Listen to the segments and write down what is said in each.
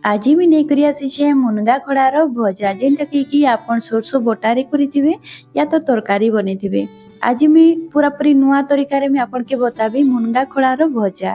आज मी ନେଇକରି ଆସିଛେ ମୁନଗା ଖଡ଼ାର ଭଜା ଯେନ୍ଟାକି କି ଆପଣ ସୋରଷ ବଟାରେ କରିଥିବେ या तो ତରକାରୀ ବନେଇଥିବେ। आज मी पूरापूरी नुआ तरीकारे मी आपनके बताबी मुनगा खड़ार भजा।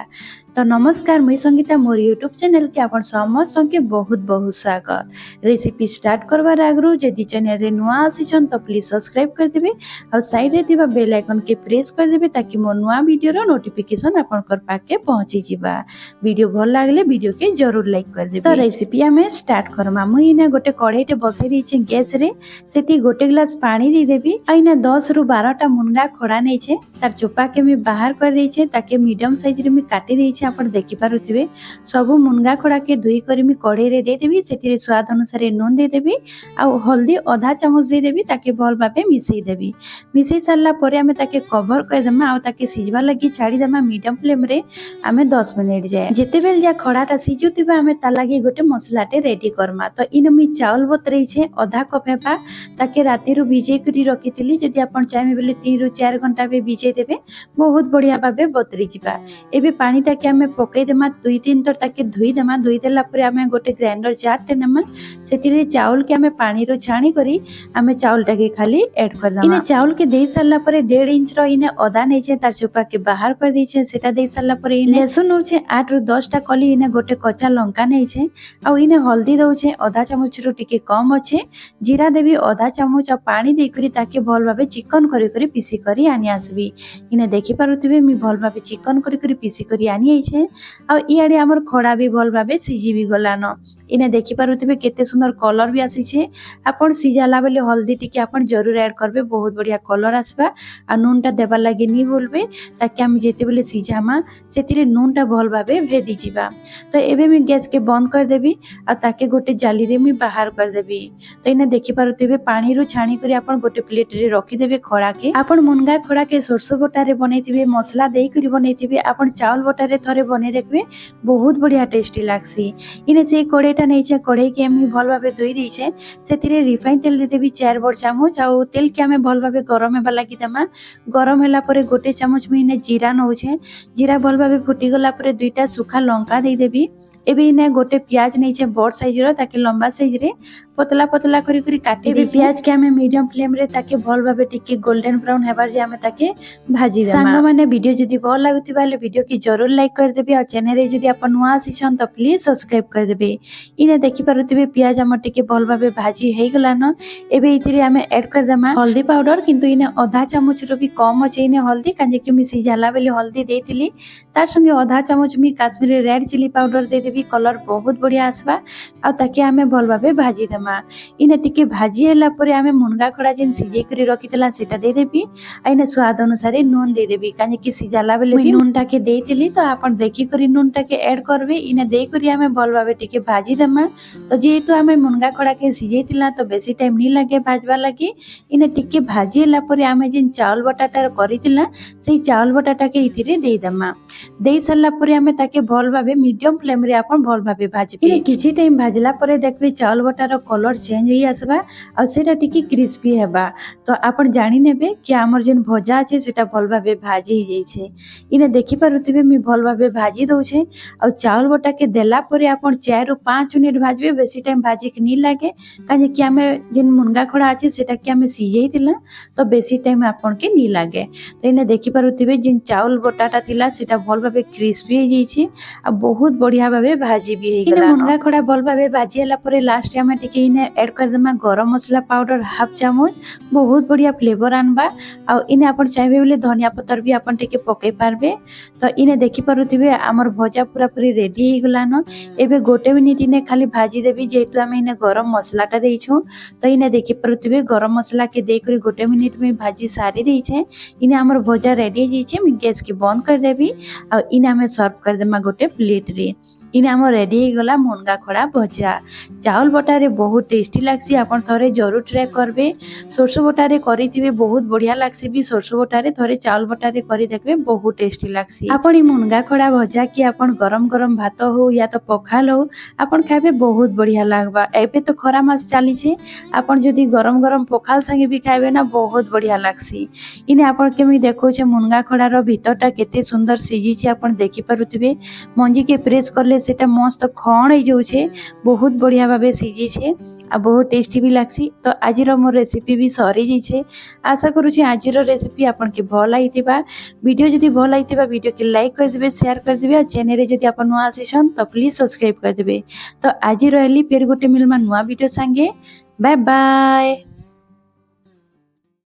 तो नमस्कार मुई संगीता मोर यूट्यूब चैनल के आपन समस्त के बहुत बहुत स्वागत। रेसिपी स्टार्ट करबार आगरु जदि चैनल रे नुआ आसीछन तो प्लीज सब्सक्राइब कर देबे और साइड रे दिबा बेल आइकन के प्रेस कर देबे ताकि मोर नुआ वीडियो रो नोटिफिकेशन आपन कर पाके पहुंची जिबा। वीडियो भल लागले वीडियो के जरूर लाइक कर देबे। तो रेसिपी हमें स्टार्ट करमा। मुई इना गोटे कढ़ाईटे बसई देछे गैस रे, सेती गोटे ग्लास पानी दे देबी। आ इना 10 रु 12 टा मुनगा खड़ा नहीं छे, तार चोपा के मैं बाहर कर देछे ताकि मीडियम साइज रे मैं काटी देछे। आपण देखि पारुथिबे सबु मुनगा खड़ा के धुई करी मी कढ़ाई रे दे देबी। सेती स्वाद अनुसार नून दे देबी आ हल्दी आधा चामच दे देबी ताकि भल भाबे मिसई देबी। मिसई सारला परे हमें ताके कवर कर देमा आ ताके सिजबा लगी छाड़ी देमा मीडियम फ्लेम रे हमें 10 मिनिट जाए। जेते बेल जा खड़ाटा सिजुतिबा हमें ता लागी गोटे मसलाटे रेडी करमा। तो इन मी चावल बतरई छे आधा कप हेबा, ताके राती रु भिजे करी रखितिली। जदि आपण चाहे बेले 3 रु 4 घंटा बे भिजे देबे बहुत बढ़िया भाबे बतरी जिबा। एबे पानी टाके हमें पकई देमा 2-3 थर ताके धुई देमा। धुई देला परे हमें गोटे ग्राइंडर जार टे नेमा, सेतिरे चावल के हमें पानी रो छाणी करी हमें चावल टाके खाली ऐड कर देमा। इने चावल के देई सारला परे 1.5 इंच रो इने अदा नै छे, तार चोपा के बाहर कर दै छे। सेटा देई सारला परे इने लहसुन हो छे 8 रु 10 टा कली, इने गोटे कच्चा लंका नै छे आ इने हल्दी दउ छे आधा चामच रो टिके कम अच्छे। जीरा देबी आधा चामच आ पानी दे करी ताके भल भाबे चिकन करी करी पीसी करी आनी आसबी। इने देखि पारुथिबे मी भल भाबे चिकन करी करी पीसी करी आनी आइछे आ इयाडे हमर खड़ा भी भल भाबे सिजी भी गलान। इने देखि पारुथिबे केते सुंदर कलर भी आसी छे। आपण सिजाला बेले हल्दी टिके आपण जरूर ऐड करबे, बहुत बढ़िया कलर आसबा। आ नून टा देबा लागि नी भूलबे ताकि हम जेते बेले सिजामा सेतिरे नून टा भल भाबे भेदी जिबा। तो एबे मी गैस के बंद कर देबी आ ताके गोटे जाली रे मी बाहर कर देबी। तो इने देखि पारुथिबे पानी रु छाणी करी आपण गोटे प्लेट रे रखी देबे खड़ा के। आपण मुनगा खड़ा के सरसो बटा रे बनैतिबे, मसला देई करी बनैतिबे, आपण चावल बटा रे थरे बने देखबे बहुत बढ़िया टेस्टी लागसी। इने से कढ़ाईटा नै छे, कढ़ाई के हम भल भाबे धोई दै छे। सेतिरे रिफाइन तेल दे देबी 4 बड़ चामच आ तेल के हमें भल भाबे गरम हेबा लागि देमा। गरम होला परे गोटे चामच में इने जीरा नौ छे। जीरा भल भाबे फुटी गला परे 2टा सुखा लंका दे देबी। एबे इने गोटे प्याज नै छे बड़ साइज रो, ताकि लंबा साइज रे पतला पतला करी करी काटी दे। प्याज के हमें मीडियम फ्लेम रे ताकि भल भाबे टिके गोल्डन ब्राउन हेबार जे हमें ताके भाजी देमा। सांग माने वीडियो जदी भल लागुतिबा ले वीडियो की जरूर लाइक कर देबे और चैनल रे जदी अपन नुआ आसीछन तो प्लीज सब्सक्राइब कर देबे। इने देखि पारुतिबे प्याज हम टिके भल भाबे भाजी हे गलान। एबे इतिरे हमें ऐड कर देमा हल्दी पाउडर, किंतु इने आधा चामच रो भी कम अछि इने हल्दी, काजे कि मिसी जाला बेले हल्दी देतिली। तार संगे आधा चामच मी काश्मीरी रेड चिली पाउडर दे देबी, कलर बहुत बढ़िया आसबा आ ताके हमें भल भाबे भाजी देमा। इने टिके भाजी होला परे हमें मुनगा खड़ा जेन सिजे करी रखितला सेटा दे देबी आ इने स्वाद अनुसार नून दे देबी, काजे कि सिजाला बेले भी नून टाके देतिली। तो आपण देखि करी नून टाके ऐड करबे। इने दे करी हमें भल भाबे टिके भाजी देमा। तो जेहेतु हमें मुनगा खड़ा के सिजेतिला तो बेसी टाइम नी लागे भाजबा लागि। इने टिके भाजी होला परे हमें जेन चावल बटाटा करितिला सेई चावल बटाटा के इतिरे दे देमा। देई सारला परे हमें ताके भल भाबे मीडियम फ्लेम रे आपण भल भाबे भाजबे। इने किछि टाइम भाजला परे देखबे चावल बटार कलर चेंज होई आसबा आ सेटा टिके क्रिस्पी हेबा। तो आपण जानि नेबे कि हमर जेन भजा আছে सेटा भल भाबे भाजी हे जाई छे। इने देखि पारुथिबे मी भल भाबे भाजी दउ छे आ चावल बटा के देला परे आपण 4 रु 5 मिनिट भाजबे, बेसी टाइम भाजी के नी लागे। काजे कि हमें जेन मुनगा खड़ा আছে सेटा कि हमें सिजेई थिला तो बेसी टाइम आपण के नी लागे। तो इने देखि पारुथिबे जेन चावल बटाटा थिला सेटा भल भाबे क्रिस्पी हे जाई छे आ बहुत बढ़िया भाबे भाजी भी हे गेला। मुनगा खड़ा भल भाबे भाजी होला परे लास्ट हमें टिके इने ऐड कर देमा गरम मसला पाउडर हाफ चामच, बहुत बढ़िया फ्लेवर आनबा। आ इने आपण चाहबे बोले धनिया पत्तर भी आपण टिके पकै पारबे। तो इने देखि पारुथिबे हमर भजा पूरा पूरी रेडी हे गलान। एबे गोटे मिनिट इने खाली भाजी देबी, जेहेतु हमें इने गरम मसलाटा देइछु। तो इने देखि पारुथिबे गरम मसला के दे करी गोटे मिनिट में भाजी सारी देइ छे। इने हमर भजा रेडी हे जाई छे। मी गैस के बंद कर देबी आ इने हमें सर्व कर देमा गोटे प्लेट रे। इने हम रेडी हे गला मुनगा खड़ा भजा। चावल बटारे बहुत टेस्टी लागसी, आपण थरे जरूर ट्राई करबे। सरसो बटारे करिथिबे बहुत बढ़िया लागसी भी। सरसो बटारे थरे चावल बटारे करी देखबे बहुत टेस्टी लागसी। आपण मुनगा खड़ा भजा कि आपण गरम गरम भात हो या तो पखाल हो आपण खाइबे बहुत बढ़िया लागबा। एबे तो खरा मास चाली छे, आपण जदी गरम गरम पखाल संगे भी खाइबे ना बहुत बढ़िया लागसी। इने आपण के मी देखौ छे मुनगा खड़ा रो भीतरटा केते सुंदर सिजी छे। आपण देखि पारुथिबे मंजी के प्रेस करले सेटा मस्त खण हो जाऊे बहुत बढ़िया भाव सीझी छे आ बहुत टेस्टी भी लागसी। तो आज मोर रेसिपी भी सरी जाइए। आशा करुँचे आज रेसिपी आपन के भल लगी। वीडियो जदि भल लगी वीडियो के लाइक करदे शेयर करदे और चैनल रे जदि आप नुआ आसीछन तो प्लीज सब्सक्राइब करदे। तो आज रही फिर गोटे मिलमा नुआ वीडियो संगे। Bye bye.